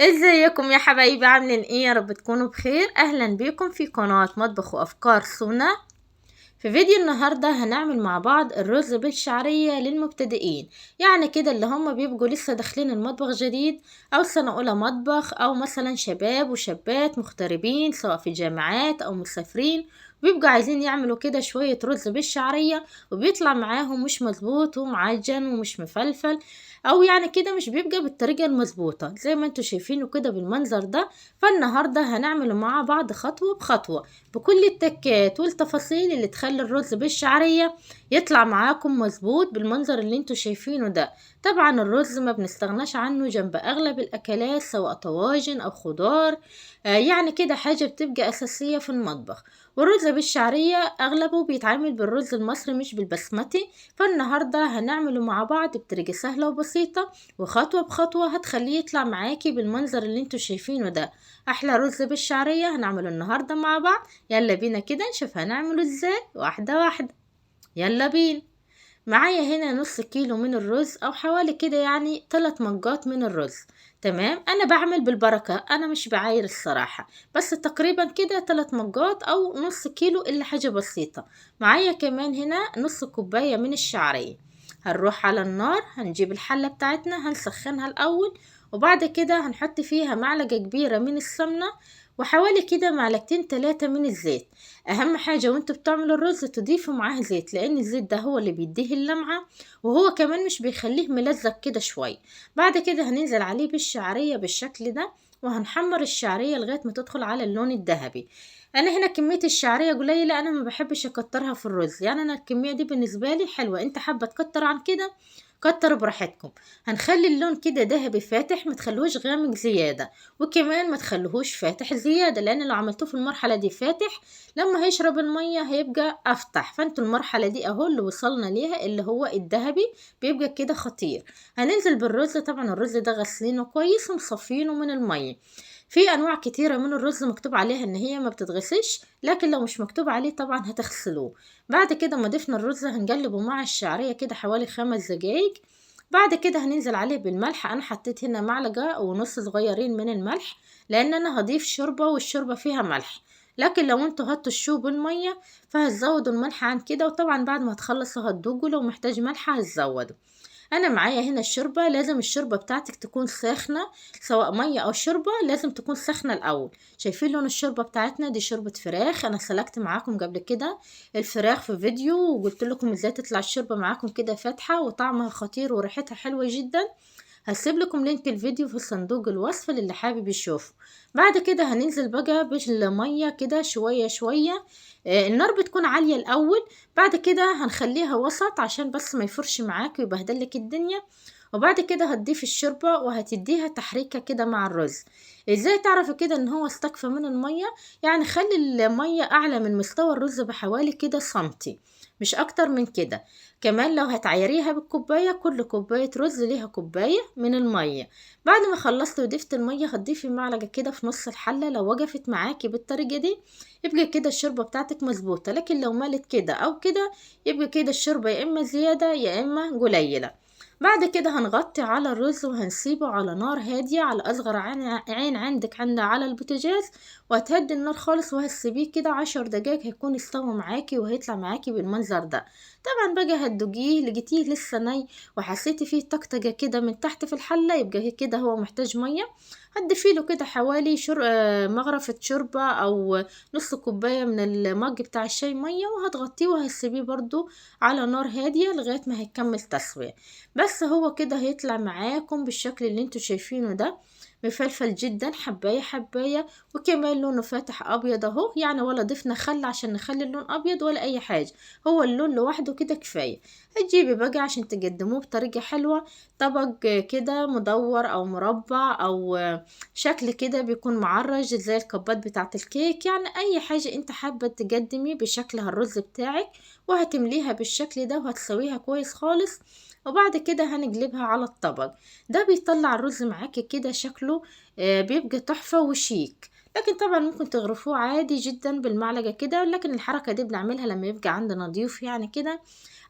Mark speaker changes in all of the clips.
Speaker 1: ازيكم يا حبايبي؟ عاملين ايه؟ يا رب تكونوا بخير. اهلا بيكم في قناة مطبخ وافكار سونا. في فيديو النهاردة هنعمل مع بعض الرز بالشعرية للمبتدئين، يعني كده اللي هم بيبقوا لسه داخلين المطبخ جديد، او سنة اولى مطبخ، او مثلا شباب وشابات مغتربين سواء في جامعات او مسافرين، بيبقوا عايزين يعملوا كده شوية رز بالشعرية، وبيطلع معاهم مش مظبوط ومعجن ومش مفلفل، او يعني كده مش بيبقى بالطريقة المظبوطة زي ما انتوا شايفينه كده بالمنظر ده. فالنهاردة هنعمله مع بعض خطوة بخطوة بكل التكات والتفاصيل اللي تخلي الرز بالشعرية يطلع معاكم مظبوط بالمنظر اللي انتوا شايفينه ده. طبعا الرز ما بنستغناش عنه جنب اغلب الاكلات سواء طواجن او خضار، يعني كده حاجة بتبقى اساسية في المطبخ. والرز بالشعرية اغلبه بيتعمل بالرز المصري مش بالبسمتي، فالنهاردة هنعمله مع بعض بطريقة سهلة وبسيطة وخطوة بخطوة هتخليه يطلع معاكي بالمنظر اللي انتوا شايفينه ده. احلى رز بالشعرية هنعمله النهاردة مع بعض. يلا بينا كده نشوف هنعمله ازاي واحدة واحدة. يلا بينا. معايا هنا نص كيلو من الرز او حوالي كده يعني 3 مجات من الرز. تمام، انا بعمل بالبركة، انا مش بعاير الصراحة، بس تقريبا كده 3 مجات او نص كيلو الا حاجة بسيطة. معايا كمان هنا نص كوباية من الشعرية. هنروح على النار، هنجيب الحلة بتاعتنا هنسخنها الاول، وبعد كده هنحط فيها معلقة كبيرة من السمنة وحوالي كده معلقتين 3 من الزيت. اهم حاجة وانتوا بتعملوا الرز تضيفوا معاه زيت، لان الزيت ده هو اللي بيديه اللمعة، وهو كمان مش بيخليه ملزق كده شوي. بعد كده هننزل عليه بالشعرية بالشكل ده، وهنحمر الشعرية لغاية ما تدخل على اللون الذهبي. انا هنا كمية الشعرية قليلة، انا ما بحبش اكترها في الرز، يعني انا الكمية دي بالنسبة لي حلوة، انت حابة تكتر عن كده كتر براحتكم. هنخلي اللون كده ذهبي فاتح، ما تخلوش غامق زيادة، وكمان ما تخلوهوش فاتح زيادة، لان لو عملتوه في المرحلة دي فاتح لما هيشرب المية هيبقى افتح. فانتوا المرحلة دي اهو اللي وصلنا ليها اللي هو الذهبي، بيبقى كده خطير. هننزل بالرز، طبعا الرز ده غسلينه كويس ومصفينه من المية. في انواع كتيرة من الرز مكتوب عليها ان هي ما بتتغسلش، لكن لو مش مكتوب عليه طبعا هتغسلوه. بعد كده ما ضفنا الرز هنقلبه مع الشعرية كده حوالي 5 دقايق. بعد كده هننزل عليه بالملح، انا حطيت هنا معلقة ونص صغيرين من الملح، لان انا هضيف شوربة والشوربة فيها ملح. لكن لو انتوا هتشوه بالمية فهتزودوا الملح عن كده، وطبعا بعد ما تخلصوا هتدوقوا، لو محتاج ملح هتزودوا. انا معايا هنا الشوربه، لازم الشوربه بتاعتك تكون ساخنه، سواء ميه او شوربه لازم تكون ساخنه الاول. شايفين لون الشوربه بتاعتنا دي؟ شوربه فراخ، انا سلقت معاكم قبل كده الفراخ في فيديو وقلت لكم ازاي تطلع الشوربه معاكم كده فاتحه وطعمها خطير وريحتها حلوه جدا. هسيب لكم لينك الفيديو في صندوق الوصف للي حابب يشوفه. بعد كده هننزل بقى بالمية كده شوية شوية. النار بتكون عالية الأول، بعد كده هنخليها وسط عشان بس ما يفرش معاك ويبهدلك الدنيا. وبعد كده هتضيف الشوربة وهتديها تحريكة كده مع الرز. ازاي تعرفي كده ان هو استكفى من المية؟ يعني خلي المية اعلى من مستوى الرز بحوالي كده سنتي، مش اكتر من كده. كمان لو هتعيريها بالكوباية، كل كوباية رز ليها كوباية من المية. بعد ما خلصت وضفت المية هتضيفي معلقة كده في نص الحلة، لو وقفت معاكي بالطريقة دي يبقى كده الشوربة بتاعتك مظبوطة، لكن لو مالت كده او كده يبقى كده الشوربة يا اما زيادة يا اما قليلة. بعد كده هنغطي على الرز وهنسيبه على نار هادية، على أصغر عين عندك على البوتاجاز، وهتهدي النار خالص وهتسيبيه كده 10 دقايق هيكون استوى معاكي وهيطلع معاكي بالمنظر ده. طبعا بقى هتدوقيه لقيتيه لسه ني وحسيتي فيه طقطقة كده من تحت في الحلة، يبقى كده هو محتاج مية. هتضيفيله كده حوالي مغرفة شوربة أو نص كوباية من المج بتاع الشاي مية، وهتغطيه وهتسيبيه برضو على نار هادية لغاية ما هيكمل تسوية. بس هو كده هيطلع معاكم بالشكل اللي انتوا شايفينه ده، مفلفل جدا حباية حباية، وكمان لونه فاتح ابيض اهو، يعني ولا ضفنا خل عشان نخلي اللون ابيض ولا اي حاجة، هو اللون لوحده كده كفاية. هتجيبي بقى عشان تقدموه بطريقة حلوة طبق كده مدور او مربع او شكل كده بيكون معرج زي الكبات بتاعة الكيك، يعني اي حاجة انت حابة تقدمي بشكلها الرز بتاعك، وهتمليها بالشكل ده وهتسويها كويس خالص. وبعد كده هنقلبها على الطبق. ده بيطلع الرز معاكي كده شكله بيبقى تحفة وشيك. لكن طبعا ممكن تغرفوه عادي جدا بالمعلقة كده، لكن الحركة دي بنعملها لما يبقى عندنا ضيوف يعني كده،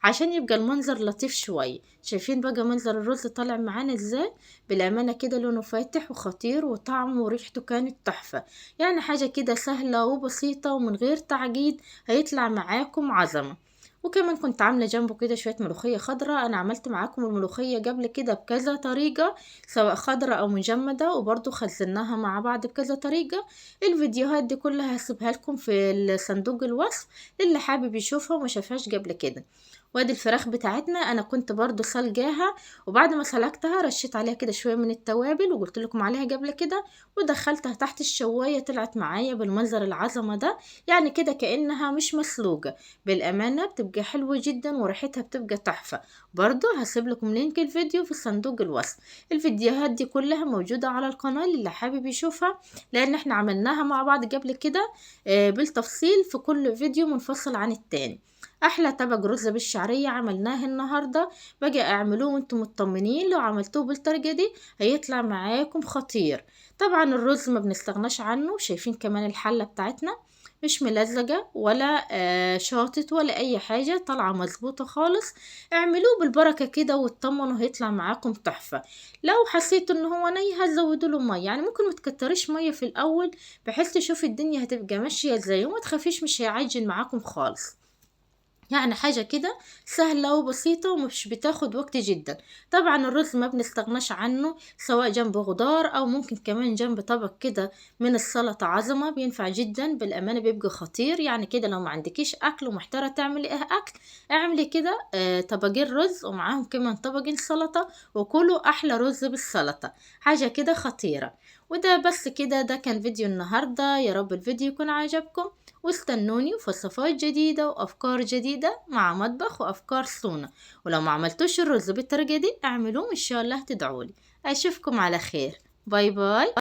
Speaker 1: عشان يبقى المنظر لطيف شوية. شايفين بقى منظر الرز طالع معانا ازاي؟ بالأمانة كده لونه فاتح وخطير، وطعمه وريحته كانت تحفة. يعني حاجة كده سهلة وبسيطة ومن غير تعقيد، هيطلع معاكم عظمة. وكمان كنت عاملة جنبه كده شوية ملوخية خضراء. أنا عملت معاكم الملوخية قبل كده بكذا طريقة، سواء خضراء أو مجمدة، وبرضو خزناها مع بعض بكذا طريقة. الفيديوهات دي كلها هسيبها لكم في صندوق الوصف للي حابب يشوفها وما شافهاش قبل كده. وادي الفراخ بتاعتنا انا كنت برضو سلقاها، وبعد ما سلقتها رشيت عليها كده شويه من التوابل، وقلت لكم عليها قبل كده، ودخلتها تحت الشوايه. طلعت معايا بالمنظر العظمه ده، يعني كده كانها مش مسلوقه. بالامانه بتبقى حلوه جدا وريحتها بتبقى تحفه. برضو هسيب لكم لينك الفيديو في صندوق الوصف. الفيديوهات دي كلها موجوده على القناه اللي حابب يشوفها، لان احنا عملناها مع بعض قبل كده بالتفصيل، في كل فيديو منفصل عن التاني. احلى طبق رز بالشعرية عملناه النهاردة. بقى اعملوه وانتم مطمنين، لو عملتوه بالطريقة دي هيطلع معاكم خطير. طبعا الرز ما بنستغناش عنه. شايفين كمان الحلة بتاعتنا مش ملزقة ولا شاطت ولا اي حاجة، طالعة مظبوطة خالص. اعملوه بالبركة كده واطمنوا هيطلع معاكم تحفة. لو حسيتوا ان هو ني هتزودوا له مية، يعني ممكن ما تكتريش مية في الاول، بحيث تشوفي الدنيا هتبقى ماشية ازاي، وما تخافيش مش هيعجن معاكم خالص. يعني حاجة كده سهلة وبسيطة ومش بتاخد وقت جدا. طبعا الرز ما بنستغناش عنه، سواء جنب خضار او ممكن كمان جنب طبق كده من السلطة عظمة، بينفع جدا بالأمانة، بيبقى خطير. يعني كده لو ما عندكيش اكل ومحتارة تعملي ايه اكل، اعملي كده طبقين رز ومعاهم كمان طبقين سلطة، وكلوا احلى رز بالسلطة. حاجة كده خطيرة. وده بس كده، ده كان فيديو النهاردة. يا رب الفيديو يكون عجبكم، واستنوني في وصفات جديدة وأفكار جديدة مع مطبخ وأفكار صونة. ولو ما عملتوش الرز بالطريقة دي اعملوه إن شاء الله تدعولي. أشوفكم على خير. باي باي.